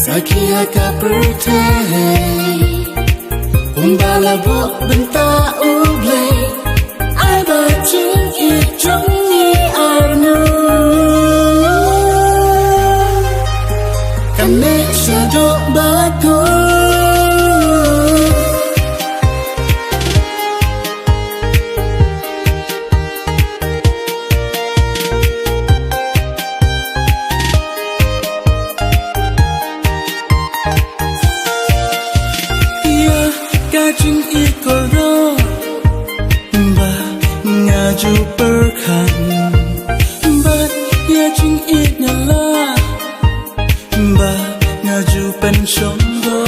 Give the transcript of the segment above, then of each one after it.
Sakia ka pertai Umbala bok benta ublay Ai bacin itong ni arno Kami sadok bako Kajing ikoro Ba ngaju perkan Ba ya jing iknyala Ba ngaju pensyonggo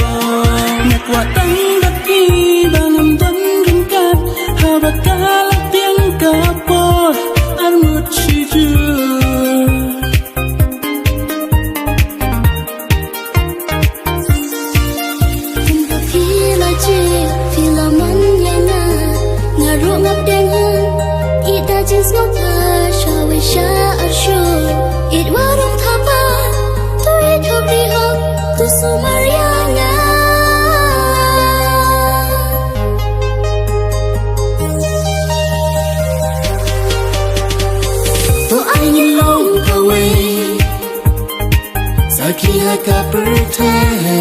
Nakwa tanggaki Banam dan ringkat Habakalak yang kapor Armut sijur Ngọc thơ cho về xa ở show ít quá đông tháp ba tôi ít học đi học tôi số Mariana tôi ai nhìn lòng kawe Sakia ka pertai